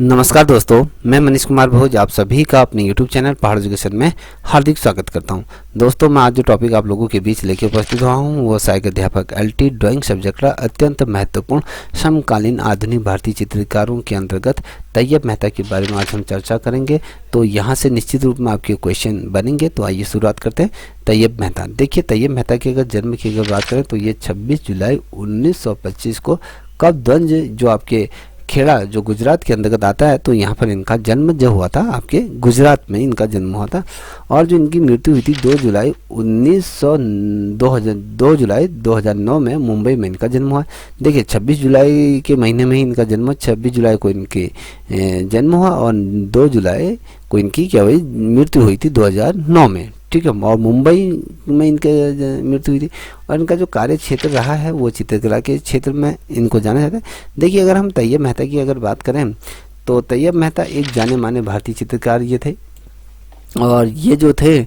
नमस्कार दोस्तों, मैं मनीष कुमार भोज आप सभी का अपने YouTube चैनल पहाड़ एजुकेशन में हार्दिक स्वागत करता हूं। दोस्तों, मैं आज जो टॉपिक आप लोगों के बीच लेकर उपस्थित हुआ हूं वो सहायक अध्यापक LT ड्राइंग सब्जेक्ट का अत्यंत महत्वपूर्ण समकालीन आधुनिक भारतीय चित्रकारों के अंतर्गत तैयब मेहता के बारे में आज हम चर्चा करेंगे। तो यहाँ से निश्चित रूप में आपके क्वेश्चन बनेंगे। तो आइए शुरुआत करते हैं। तैयब मेहता, देखिए तैयब मेहता की अगर जन्म की अगर बात करें तो ये 26 जुलाई 1925 को कपदंज जो आपके खेड़ा जो गुजरात के अंतर्गत आता है, तो यहाँ पर इनका जन्म जो हुआ था आपके गुजरात में इनका जन्म हुआ था। और जो इनकी मृत्यु हुई थी 2 जुलाई 2009 में मुंबई में इनका जन्म हुआ। देखिए 26 जुलाई के महीने में ही इनका जन्म, 26 जुलाई को इनके जन्म हुआ और 2 जुलाई को इनकी क्या हुई, मृत्यु हुई थी 2009 में। ठीक है, और मुंबई में इनके मृत्यु हुई थी। और इनका जो कार्य क्षेत्र रहा है वो चित्रकला के क्षेत्र में इनको जाना जाता है। देखिए अगर हम तैयब मेहता की अगर बात करें तो तैयब मेहता एक जाने माने भारतीय चित्रकार ये थे। और ये जो थे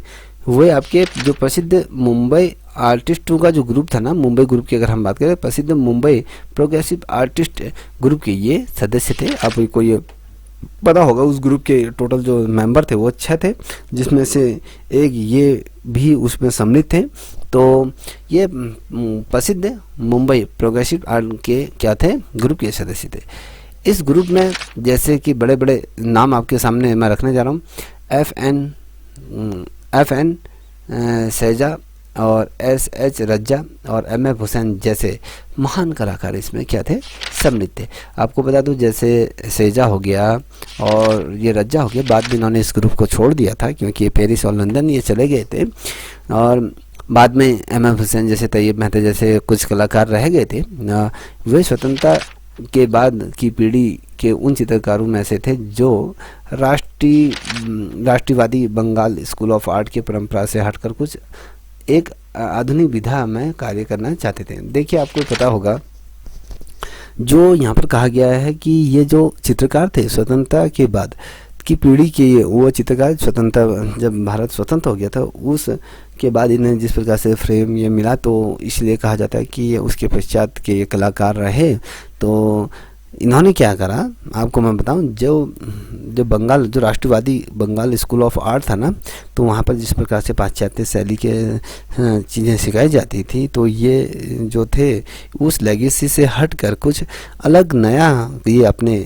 वो आपके जो प्रसिद्ध मुंबई आर्टिस्टों का जो ग्रुप था ना, मुंबई ग्रुप की अगर हम बात करें, प्रसिद्ध मुंबई प्रोग्रेसिव आर्टिस्ट ग्रुप के ये सदस्य थे। आपको ये पता होगा उस ग्रुप के टोटल जो मेंबर थे वो 6 थे, जिसमें से एक ये भी उसमें सम्मिलित थे। तो ये प्रसिद्ध मुंबई प्रोग्रेसिव आर्ट के क्या थे, ग्रुप के सदस्य थे। इस ग्रुप में जैसे कि बड़े बड़े नाम आपके सामने मैं रखने जा रहा हूँ, एफ एन सैजा और SH रज्जा और MF हुसैन जैसे महान कलाकार इसमें क्या थे, सम्मिलित थे। आपको बता दूं जैसे सैजा हो गया और ये रज्जा हो गया, बाद में इन्होंने इस ग्रुप को छोड़ दिया था क्योंकि ये पेरिस और लंदन ये चले गए थे। और बाद में MF हुसैन जैसे तैयब मेहता जैसे कुछ कलाकार रह गए थे। वे स्वतंत्रता के बाद की पीढ़ी के उन चित्रकारों में से थे जो राष्ट्रीयवादी बंगाल स्कूल ऑफ आर्ट की परंपरा से हटकर कुछ एक आधुनिक विधा में कार्य करना चाहते थे। देखिए आपको पता होगा जो यहाँ पर कहा गया है कि ये जो चित्रकार थे स्वतंत्रता के बाद की पीढ़ी के, वो चित्रकार स्वतंत्रता जब भारत स्वतंत्र हो गया था उस के बाद इन्हें जिस प्रकार से फ्रेम ये मिला, तो इसलिए कहा जाता है कि ये उसके पश्चात के कलाकार रहे। तो इन्होंने क्या करा आपको मैं बताऊं, जो बंगाल जो राष्ट्रवादी बंगाल स्कूल ऑफ आर्ट था ना, तो वहाँ पर जिस प्रकार से पाश्चात्य शैली के चीज़ें सिखाई जाती थी, तो ये जो थे उस लेगेसी से हटकर कुछ अलग नया ये अपने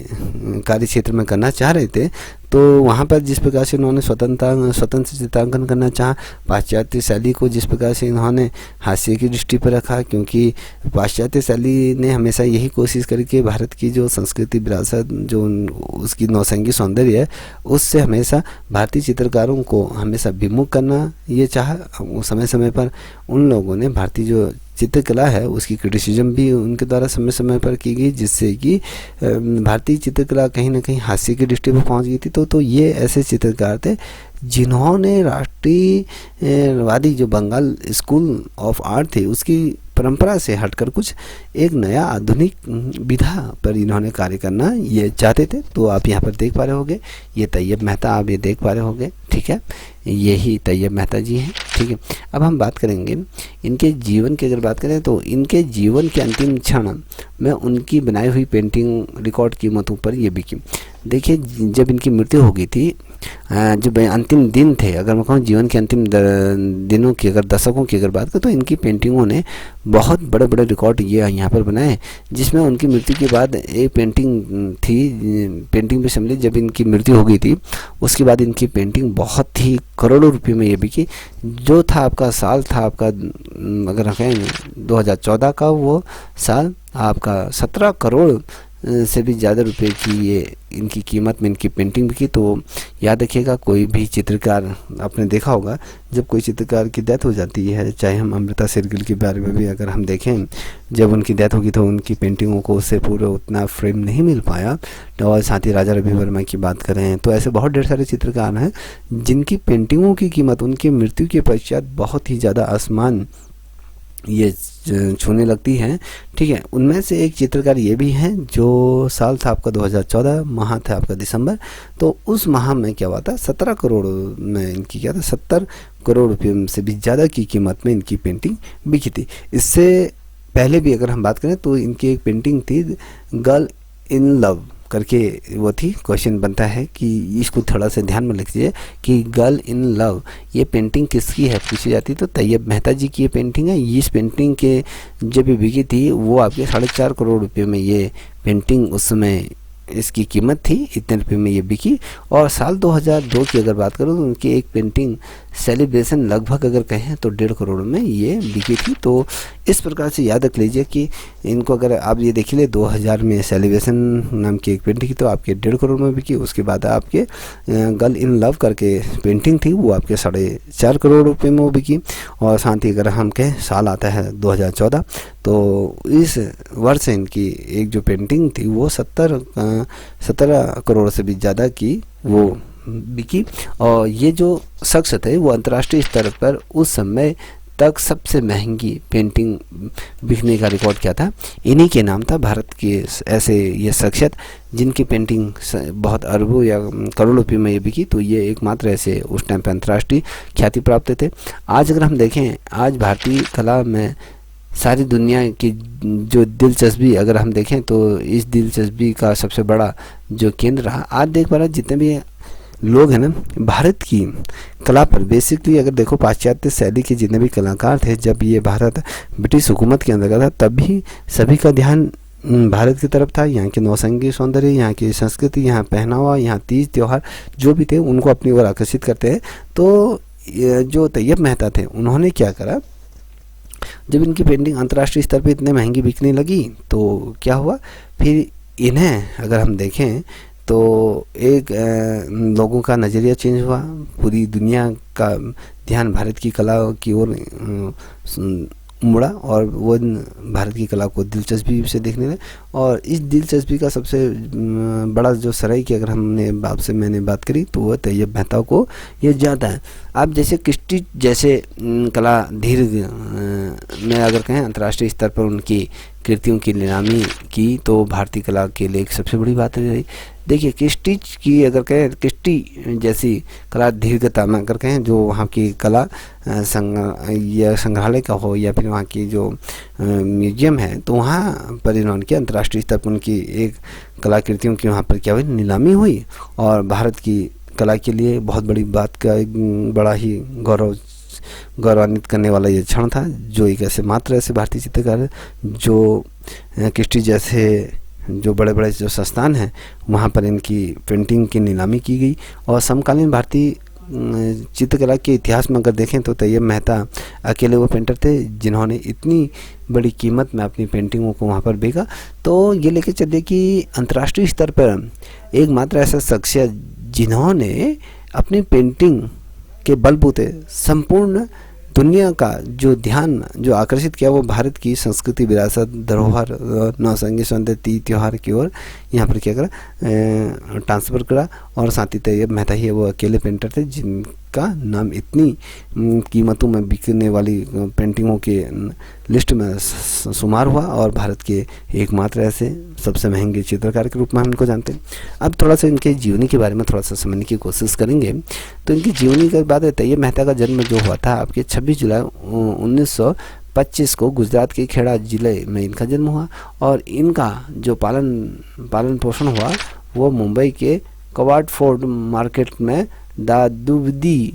कार्य क्षेत्र में करना चाह रहे थे। तो वहाँ पर जिस प्रकार से उन्होंने स्वतंत्र चित्रांकन करना चाहा, पाश्चात्य शैली को जिस प्रकार से इन्होंने हास्य की दृष्टि पर रखा, क्योंकि पाश्चात्य शैली ने हमेशा यही कोशिश करी कि भारत की जो संस्कृति विरासत जो उसकी नौसंगी सौंदर्य है उससे हमेशा भारतीय चित्रकारों को हमेशा विमुख करना ये चाहा। समय समय पर उन लोगों ने भारतीय जो चित्रकला है उसकी क्रिटिसिज्म भी उनके द्वारा समय समय पर की गई, जिससे कि भारतीय चित्रकला कहीं ना कहीं हास्य की दृष्टि पर पहुंच गई थी। तो ये ऐसे चित्रकार थे जिन्होंने राष्ट्रीयवादी जो बंगाल स्कूल ऑफ आर्ट थी उसकी परंपरा से हटकर कुछ एक नया आधुनिक विधा पर इन्होंने कार्य करना ये चाहते थे। तो आप यहाँ पर देख पा रहे होंगे ये तैयब मेहता आप ये देख पा रहे होंगे। ठीक है, यही तैयब मेहता जी हैं। ठीक है, अब हम बात करेंगे इनके जीवन की अगर बात करें तो इनके जीवन के अंतिम क्षण में उनकी बनाई हुई पेंटिंग रिकॉर्ड कीमतों पर ये बिकी। देखिए जब इनकी मृत्यु हो गई थी, जो अंतिम दिन थे, अगर मैं कहूँ जीवन के अंतिम दिनों की अगर दशकों की अगर बात करें, तो इनकी पेंटिंगों ने बहुत बड़े बड़े रिकॉर्ड ये यहाँ पर बनाए। जिसमें उनकी मृत्यु के बाद एक पेंटिंग थी, पेंटिंग में सम्मिलित जब इनकी मृत्यु हो गई थी उसके बाद इनकी पेंटिंग बहुत ही करोड़ों रुपये में ये बिकी। जो था आपका साल था आपका अगर कहें 2014 का, वो साल आपका 17 करोड़ से भी ज़्यादा रुपए की ये इनकी कीमत में इनकी पेंटिंग बिकी। तो याद रखिएगा कोई भी चित्रकार, आपने देखा होगा जब कोई चित्रकार की डेथ हो जाती है, चाहे हम अमृता शेरगिल के बारे में भी अगर हम देखें, जब उनकी डेथ होगी तो उनकी पेंटिंगों को उससे पूरा उतना फ्रेम नहीं मिल पाया। और साथ ही राजा रवि वर्मा की बात करें तो ऐसे बहुत ढेर सारे चित्रकार हैं जिनकी पेंटिंगों की कीमत उनकी मृत्यु के पश्चात बहुत ही ज़्यादा आसमान ये छूने लगती हैं। ठीक है, उनमें से एक चित्रकार ये भी हैं जो साल था आपका 2014, माह था आपका दिसंबर। तो उस माह में क्या हुआ था, 17 करोड़ में इनकी क्या था, 70 करोड़ रुपये से भी ज़्यादा की कीमत में इनकी पेंटिंग बिकी थी। इससे पहले भी अगर हम बात करें तो इनकी एक पेंटिंग थी गर्ल इन लव करके वो थी, क्वेश्चन बनता है कि इसको थोड़ा सा ध्यान में लिखिए कि गर्ल इन लव ये पेंटिंग किसकी है पूछी जाती तो तैयब मेहता जी की ये पेंटिंग है। इस पेंटिंग के जब ये बिकी थी वो आपके 4.5 करोड़ रुपए में ये पेंटिंग उस समय इसकी कीमत थी, इतने रुपए में ये बिकी। और साल 2002 की अगर बात करूँ तो उनकी एक पेंटिंग सेलिब्रेशन लगभग अगर कहें तो 1.5 करोड़ में ये बिकी थी। तो इस प्रकार से याद रख लीजिए कि इनको अगर आप ये देख ले 2000 में सेलिब्रेशन नाम की एक पेंटिंग तो आपके 1.5 करोड़ में बिकी। उसके बाद आपके गर्ल इन लव करके पेंटिंग थी वो आपके 4.5 करोड़ रुपए में वो बिकी। और साथ ही अगर हम कहें साल आता है 2014 तो इस वर्ष इनकी एक जो पेंटिंग थी वो 17 करोड़ से भी ज़्यादा की वो बिकी। और ये जो शख्स थे वो अंतर्राष्ट्रीय स्तर पर उस समय तक सबसे महंगी पेंटिंग बिकने का रिकॉर्ड क्या था, इन्हीं के नाम था। भारत के ऐसे ये शख्सियत जिनकी पेंटिंग बहुत अरबों या करोड़ों रुपये में ये बिकी, तो ये एकमात्र ऐसे उस टाइम पर अंतर्राष्ट्रीय ख्याति प्राप्त थे। आज अगर हम देखें, आज भारतीय कला में सारी दुनिया की जो दिलचस्पी अगर हम देखें तो इस दिलचस्पी का सबसे बड़ा जो केंद्र रहा, आज देख पा रहे जितने भी लोग हैं ना भारत की कला पर, बेसिकली अगर देखो पाश्चात्य शैली के जितने भी कलाकार थे, जब ये भारत ब्रिटिश हुकूमत के अंदर था तब भी सभी का ध्यान भारत की तरफ था। यहाँ के नौसंगी सौंदर्य, यहाँ की संस्कृति, यहाँ पहनावा, यहाँ तीज त्यौहार जो भी थे उनको अपनी ओर आकर्षित करते हैं। तो जो तैयब मेहता थे उन्होंने क्या करा, जब इनकी पेंटिंग अंतर्राष्ट्रीय स्तर पे इतने महंगी बिकने लगी तो क्या हुआ, फिर इन्हें अगर हम देखें तो एक लोगों का नज़रिया चेंज हुआ, पूरी दुनिया का ध्यान भारत की कला की ओर मुड़ा और वो भारत की कला को दिलचस्पी से देखने लगे। और इस दिलचस्पी का सबसे बड़ा जो सराय की अगर हमने आपसे मैंने बात करी तो वह तैयब मेहता को ये ज़्यादा है। आप जैसे क्रिस्टी जैसे कला दीर्घ में अगर कहें अंतर्राष्ट्रीय स्तर पर उनकी कृतियों की नीलामी की तो भारतीय कला के लिए एक सबसे बड़ी बात रही। देखिए क्रिस्टी की अगर कहें, क्रिस्टी जैसी कला दीर्घता में अगर कहें जो वहाँ की कला या संग्रहालय का हो या फिर वहाँ की जो म्यूजियम है, तो वहाँ पर इन्होंने की अंतर्राष्ट्रीय स्तर पर उनकी एक कलाकृतियों की वहाँ पर क्या हुई, नीलामी हुई। और भारत की कला के लिए बहुत बड़ी बात का एक बड़ा ही गौरवान्वित करने वाला ये क्षण था, जो एक ऐसे मात्र ऐसे भारतीय चित्रकार जो क्रिस्टी जैसे जो बड़े बड़े जो संस्थान हैं वहाँ पर इनकी पेंटिंग की नीलामी की गई। और समकालीन भारतीय चित्रकला के इतिहास में अगर देखें तो तैयब मेहता अकेले वो पेंटर थे जिन्होंने इतनी बड़ी कीमत में अपनी पेंटिंगों को वहाँ पर बेचा। तो ये लेके चलिए कि अंतर्राष्ट्रीय स्तर पर एकमात्र ऐसा शख्सियत जिन्होंने अपनी पेंटिंग के बलबूते संपूर्ण दुनिया का जो ध्यान जो आकर्षित किया वो भारत की संस्कृति, विरासत, धरोहर, नौसंगी सौंदर्य, तीज त्योहार की ओर यहाँ पर क्या करा, ट्रांसफ़र करा। और साथ ही तैयब मेहता ही वो अकेले पेंटर थे जिनका नाम इतनी कीमतों में बिकने वाली पेंटिंगों के लिस्ट में शुमार हुआ और भारत के एकमात्र ऐसे सबसे महंगे चित्रकार के रूप में हम इनको जानते हैं। अब थोड़ा सा इनके जीवनी के बारे में थोड़ा सा समझने की कोशिश करेंगे। तो इनकी जीवनी के बाद तैयब मेहता का जन्म जो हुआ था आपके 26 जुलाई 1925 को गुजरात के खेड़ा जिले में इनका जन्म हुआ। और इनका जो पालन पोषण हुआ वो मुंबई के कवाड फोर्ड मार्केट में दादुवदी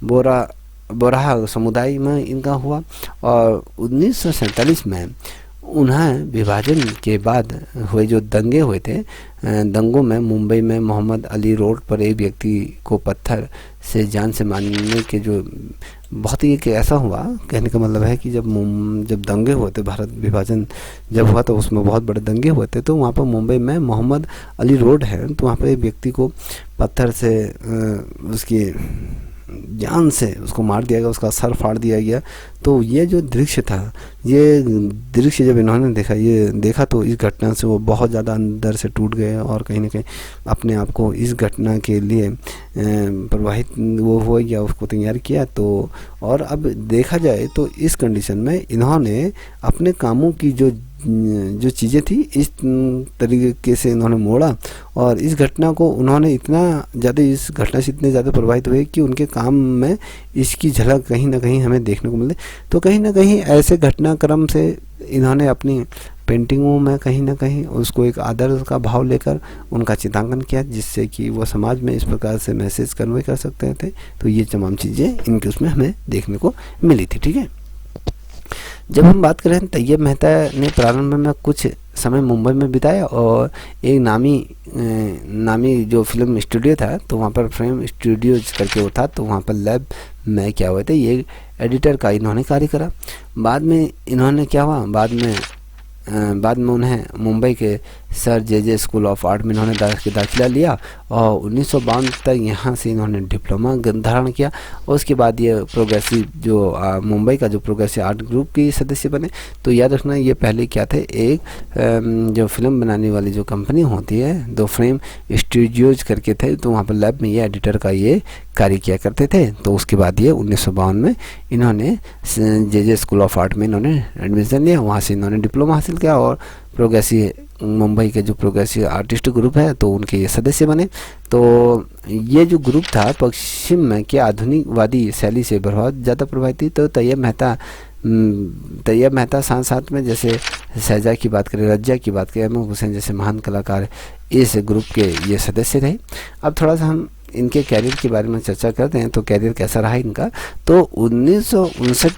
बोराहा समुदाय में इनका हुआ। और 1947 में उन्हें विभाजन के बाद हुए जो दंगे हुए थे, दंगों में मुंबई में मोहम्मद अली रोड पर एक व्यक्ति को पत्थर से जान से मारने के जो बहुत ही एक ऐसा हुआ, कहने का मतलब है कि जब दंगे हुए थे, भारत विभाजन जब हुआ तो उसमें बहुत बड़े दंगे हुए थे। तो वहाँ पर मुंबई में मोहम्मद अली रोड है, तो वहाँ पर एक व्यक्ति को पत्थर से उसकी जान से उसको मार दिया गया, उसका सर फाड़ दिया गया। तो ये जो दृश्य था, ये दृश्य जब इन्होंने देखा तो इस घटना से वो बहुत ज़्यादा अंदर से टूट गए और कहीं ना कहीं अपने आप को इस घटना के लिए प्रवाहित वो हुआ या उसको तैयार किया। तो और अब देखा जाए तो इस कंडीशन में इन्होंने अपने कामों की जो जो चीज़ें थी इस तरीके से इन्होंने मोड़ा, और इस घटना को उन्होंने इतना ज़्यादा, इस घटना से इतने ज़्यादा प्रभावित हुए कि उनके काम में इसकी झलक कहीं ना कहीं हमें देखने को मिले। तो कहीं ना कहीं ऐसे घटनाक्रम से इन्होंने अपनी पेंटिंगों में कहीं ना कहीं उसको एक आदर का भाव लेकर उनका चित्रांकन किया, जिससे कि वो समाज में इस प्रकार से मैसेज कन्वे कर सकते थे। तो ये तमाम चीज़ें इनके उसमें हमें देखने को मिली थी। ठीक है, जब हम बात करें तैयब मेहता ने प्रारंभ में कुछ समय मुंबई में बिताया और एक नामी जो फिल्म स्टूडियो था, तो वहाँ पर फ्रेम स्टूडियोज करके वो था, तो वहाँ पर लैब में क्या हुए थे, ये एडिटर का इन्होंने कार्य करा। बाद में इन्होंने क्या हुआ, बाद में उन्हें मुंबई के sir J school of art में इन्होंने दाखिला लिया और 1952 तक यहाँ से इन्होंने डिप्लोमा धारण किया। और उसके बाद ये प्रोग्रेसिव जो मुंबई का जो प्रोग्रेसिव आर्ट ग्रुप के सदस्य बने। तो याद रखना ये पहले क्या थे, एक जो फिल्म बनाने वाली जो कंपनी होती है, दो फ्रेम स्टूडियोज करके थे, तो वहाँ पर लैब में ये एडिटर का ये कार्य किया करते थे। तो उसके बाद ये 1952 में इन्होंने जे स्कूल ऑफ आर्ट में इन्होंने एडमिशन लिया, वहाँ से इन्होंने डिप्लोमा हासिल किया और प्रोग्रेसिव मुंबई के जो प्रोग्रेसिव आर्टिस्ट ग्रुप है तो उनके ये सदस्य बने। तो ये जो ग्रुप था पश्चिम में क्या आधुनिकवादी शैली से बहुत ज़्यादा प्रभावित थी। तो तैयब मेहता साथ साथ में जैसे शहजा की बात करें, रज्जा की बात करें, अहमद हुसैन जैसे महान कलाकार इस ग्रुप के ये सदस्य थे। अब थोड़ा सा हम इनके कैरियर के बारे में चर्चा करते हैं। तो कैरियर कैसा रहा इनका, तो 1959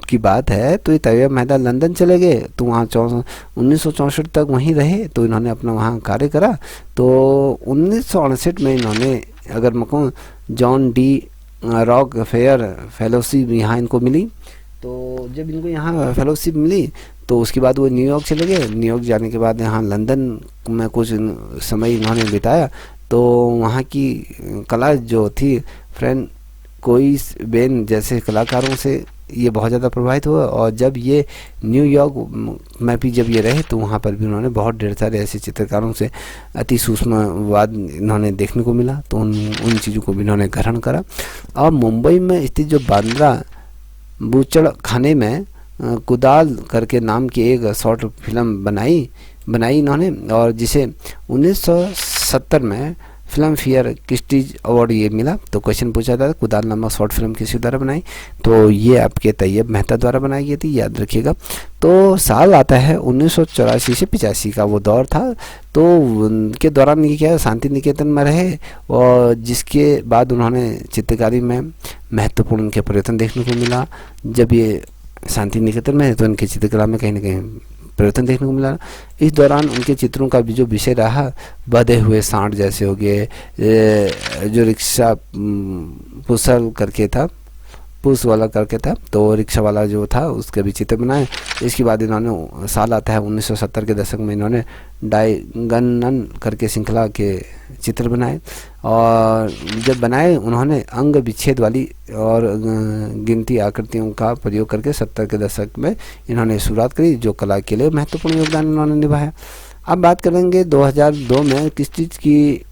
की बात है। तो ये तैयब मेहता लंदन चले गए, तो वहाँ 1964 तक वहीं रहे, तो इन्होंने अपना वहाँ कार्य करा। तो 1968 में इन्होंने, अगर मैं कहूँ, John D rock fair fellowship यहाँ इनको मिली। तो जब इनको यहाँ फेलोशिप मिली तो उसके बाद वो न्यूयॉर्क चले गए। न्यूयॉर्क जाने के बाद यहाँ लंदन में कुछ समय इन्होंने बिताया। तो वहाँ की कला जो थी, फ्रेंड कोइस बेन जैसे कलाकारों से ये बहुत ज़्यादा प्रभावित हुआ। और जब ये न्यूयॉर्क में भी जब ये रहे तो वहाँ पर भी उन्होंने बहुत ढेर सारे ऐसे चित्रकारों से अति सूक्ष्मवाद इन्होंने देखने को मिला। तो उन चीज़ों को भी इन्होंने ग्रहण करा। और मुंबई में स्थित जो बांद्रा बूचड़ खाने में कुदाल करके नाम की एक शॉर्ट फिल्म बनाई इन्होंने, और जिसे 1970 में फिल्म फेयर क्रिस्टीज अवार्ड ये मिला। तो क्वेश्चन पूछा था कुदाल नामक शॉर्ट फिल्म किसी द्वारा बनाई, तो ये आपके तैयब मेहता द्वारा बनाई गई थी, याद रखिएगा। तो साल आता है 1984 से 85 का वो दौर था। तो उनके दौरान ये क्या शांति निकेतन में रहे, और जिसके बाद उन्होंने चित्रकारी में महत्वपूर्ण उनके परिवर्तन देखने को मिला। जब ये शांति निकेतन में है तो उनकी चित्रकला में कहीं ना कहीं परिवर्तन देखने को मिला। इस दौरान उनके चित्रों का भी जो विषय रहा, बधे हुए सांड जैसे हो गए, जो रिक्शा पुश वाला करके था, तो रिक्शा वाला जो था उसके भी चित्र बनाए। इसके बाद इन्होंने साल आता है 1970 के दशक में इन्होंने डायगनन करके श्रृंखला के चित्र बनाए। और जब बनाए उन्होंने अंग विच्छेद वाली और गिनती आकृतियों का प्रयोग करके 70 के दशक में इन्होंने शुरुआत करी, जो कला के लिए महत्वपूर्ण योगदान इन्होंने निभाया। अब बात करेंगे 2002 में क्रिस्टीज की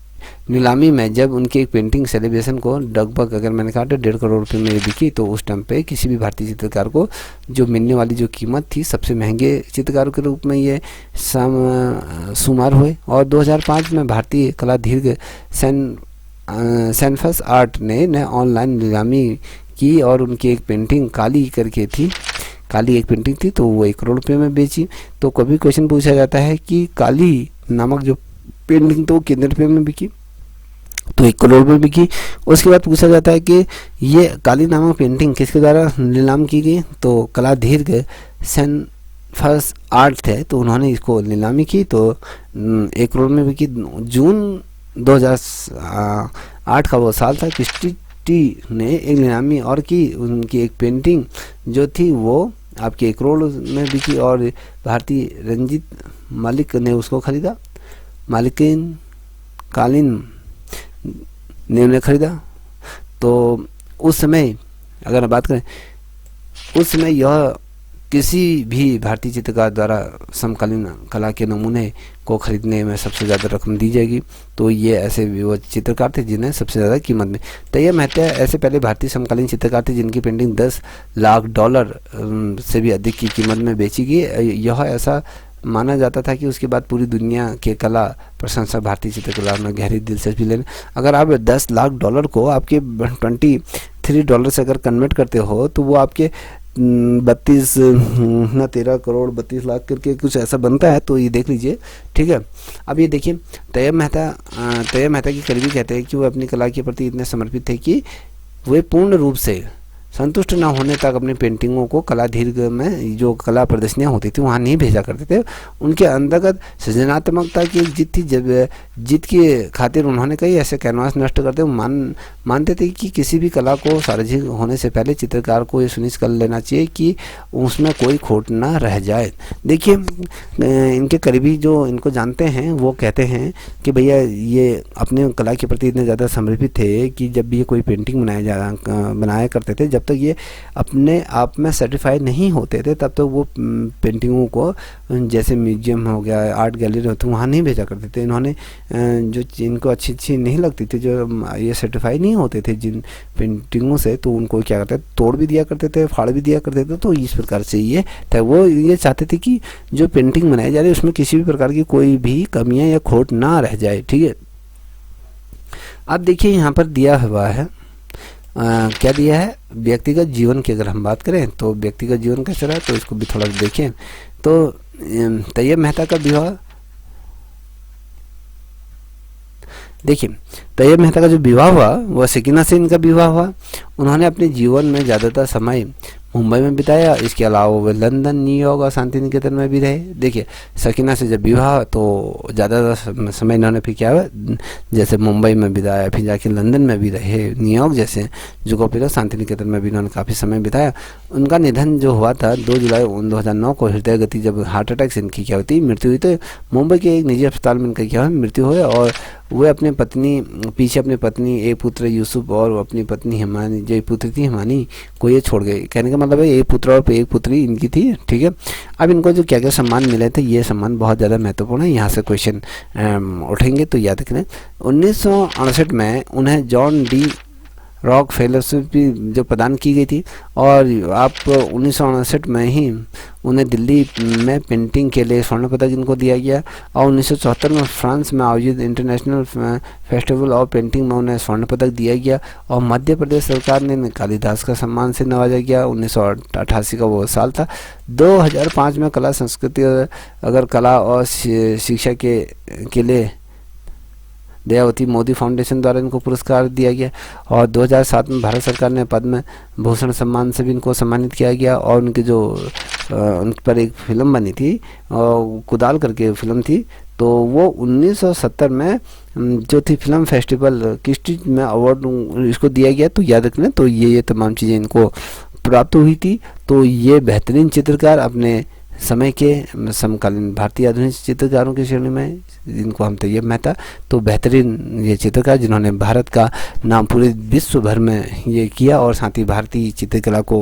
नीलामी में जब उनकी एक पेंटिंग सेलिब्रेशन को लगभग, अगर मैंने कहा 1.5 करोड़ रुपए में ये बिकी, तो उस टाइम पे किसी भी भारतीय चित्रकार को जो मिलने वाली जो कीमत थी, सबसे महंगे चित्रकारों के रूप में ये शुमार हुए। और 2005 में भारतीय कला दीर्घ सैनफस आर्ट ने ऑनलाइन नीलामी की और उनकी एक पेंटिंग काली एक पेंटिंग थी, तो वो 1 करोड़ रुपये में बेची। तो कभी क्वेश्चन पूछा जाता है कि काली नामक जो पेंटिंग तो कितने रुपये में बिकी, तो 1 करोड़ में बिकी। उसके बाद पूछा जाता है कि ये काली नामक पेंटिंग किसके द्वारा नीलाम की गई, तो कला दीर्घ सैनफस आर्ट थे, तो उन्होंने इसको नीलामी की, तो 1 करोड़ में बिकी। जून 2008 का वो साल था, क्रिस्टी ने एक नीलामी और की, उनकी एक पेंटिंग जो थी वो आपके 1 करोड़ में बिकी, और भारतीय रंजीत मालिक ने उसको खरीदा, मालिकिन कालीन ने उन्हें खरीदा। तो उस समय अगर बात करें, उस समय यह किसी भी भारतीय चित्रकार द्वारा समकालीन कला के नमूने को खरीदने में सबसे ज़्यादा रकम दी जाएगी। तो ये ऐसे वो चित्रकार थे जिन्हें सबसे ज़्यादा कीमत में। तैयब मेहता ऐसे पहले भारतीय समकालीन चित्रकार थे जिनकी पेंटिंग $10 लाख से भी अधिक की कीमत में बेची गई। यह ऐसा माना जाता था कि उसके बाद पूरी दुनिया के कला प्रशंसक भारतीय चित्रकला में गहरी दिलचस्पी लेने। अगर आप $10 लाख को आपके $23 से अगर कन्वर्ट करते हो तो वो आपके 13 करोड़ 32 लाख करके कुछ ऐसा बनता है। तो ये देख लीजिए, ठीक है। अब ये देखिए, तैयब मेहता की करीबी कहते हैं कि वो अपनी कला के प्रति इतने समर्पित थे कि वे पूर्ण रूप से संतुष्ट न होने तक अपनी पेंटिंगों को कला दीर्घ में जो कला प्रदर्शनियाँ होती थी वहाँ नहीं भेजा करते थे। उनके अंतर्गत सृजनात्मकता की एक जीत थी। जब जीत की खातिर उन्होंने कई ऐसे कैनवास नष्ट करते हुए मानते थे कि किसी भी कला को सार्वजनिक होने से पहले चित्रकार को ये सुनिश्चित कर लेना चाहिए कि उसमें कोई खोट ना रह जाए। देखिए, इनके करीबी जो इनको जानते हैं वो कहते हैं कि भैया ये अपने कला के प्रति इतने ज़्यादा समर्पित थे कि जब भी ये कोई पेंटिंग बनाया करते थे, जब तक ये अपने आप में सर्टिफाइड नहीं होते थे तब तक वो पेंटिंगों को जैसे म्यूजियम हो गया, आर्ट गैलरी होती वहाँ नहीं भेजा करते थे। इन्होंने जो इनको अच्छी नहीं लगती थी, जो ये सर्टिफाई नहीं होते थे जिन पेंटिंगों से, तो उनको क्या करते थे, तोड़ भी दिया करते थे, फाड़ भी दिया करते थे। तो इस प्रकार से ये था, वो ये चाहते थे कि जो पेंटिंग बनाई जा रही है उसमें किसी भी प्रकार की कोई भी कमियाँ या खोट ना रह जाए, ठीक है। अब देखिए यहाँ पर दिया हुआ है, क्या दिया है, व्यक्तिगत जीवन की अगर हम बात करें तो व्यक्तिगत जीवन कैसा रहा, तो इसको भी थोड़ा देखें। तो तैयब मेहता का विवाह, देखिए तैयब मेहता का जो विवाह हुआ वह सकीना से इनका विवाह हुआ। उन्होंने अपने जीवन में ज़्यादातर समय मुंबई में बिताया। इसके अलावा वे लंदन, न्यूयॉर्क और शांति निकेतन में भी रहे। देखिए, सकीना से जब विवाह तो ज़्यादातर समय इन्होंने फिर क्या हुआ, जैसे मुंबई में बिताया, फिर जाके लंदन में भी रहे, न्यूयॉर्क जैसे जगहों पर, शांति निकेतन में भी इन्होंने काफ़ी समय बिताया। उनका निधन जो हुआ था 2 जुलाई 2009 को हृदय गति, जब हार्ट अटैक से इनकी क्या होती मृत्यु हुई। तो मुंबई के एक निजी अस्पताल में इनका क्या हुआ, मृत्यु हुई। और वे अपने अपनी पत्नी, एक पुत्र यूसुफ और अपनी पत्नी हिमानी, जो पुत्री थी हिमानी, को ये छोड़ गए। कहने का मतलब है एक पुत्र और एक पुत्री इनकी थी, ठीक है। अब इनको जो क्या क्या सम्मान मिले थे, ये सम्मान बहुत ज़्यादा महत्वपूर्ण है। यहाँ से क्वेश्चन उठेंगे तो याद रखना। 1968 में उन्हें जॉन डी रॉक फेलोशिप जो प्रदान की गई थी, और आप 1969 में ही उन्हें दिल्ली में पेंटिंग के लिए स्वर्ण पदक इनको दिया गया। और 1974 में फ्रांस में आयोजित इंटरनेशनल फेस्टिवल ऑफ पेंटिंग में उन्हें स्वर्ण पदक दिया गया। और मध्य प्रदेश सरकार ने कालिदास का सम्मान से नवाजा गया। 1988 का वो साल था। 2005 में कला संस्कृति अगर कला और शिक्षा के लिए दयावती मोदी फाउंडेशन द्वारा इनको पुरस्कार दिया गया। और 2007 में भारत सरकार ने पद्म भूषण सम्मान से भी इनको सम्मानित किया गया। और उनकी जो उन पर एक फिल्म बनी थी, कुदाल करके फिल्म थी, तो वो 1970 में जो थी फिल्म फेस्टिवल किस्टिज में अवार्ड इसको दिया गया। तो याद रखना, तो ये तमाम चीज़ें इनको प्राप्त हुई थी। तो ये बेहतरीन चित्रकार, अपने समय के समकालीन भारतीय आधुनिक चित्रकारों की श्रेणी में जिनको हम तैयब मेहता, तो बेहतरीन ये चित्रकार जिन्होंने भारत का नाम पूरे विश्व भर में ये किया, और साथ ही भारतीय चित्रकला को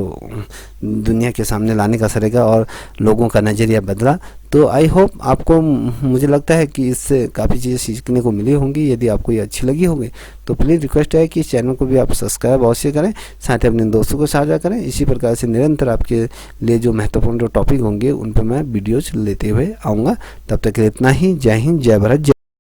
दुनिया के सामने लाने का सरेगा और लोगों का नज़रिया बदला। तो आई होप आपको, मुझे लगता है कि इससे काफ़ी चीज़ें सीखने को मिली होंगी। यदि आपको ये अच्छी लगी होगी तो प्लीज़ रिक्वेस्ट है कि इस चैनल को भी आप सब्सक्राइब अवश्य करें, साथ ही अपने दोस्तों को साझा करें। इसी प्रकार से निरंतर आपके लिए जो महत्वपूर्ण जो टॉपिक होंगे उन पर मैं वीडियोज लेते हुए आऊँगा। तब तक के लिए इतना ही। जय हिंद, जय भारत।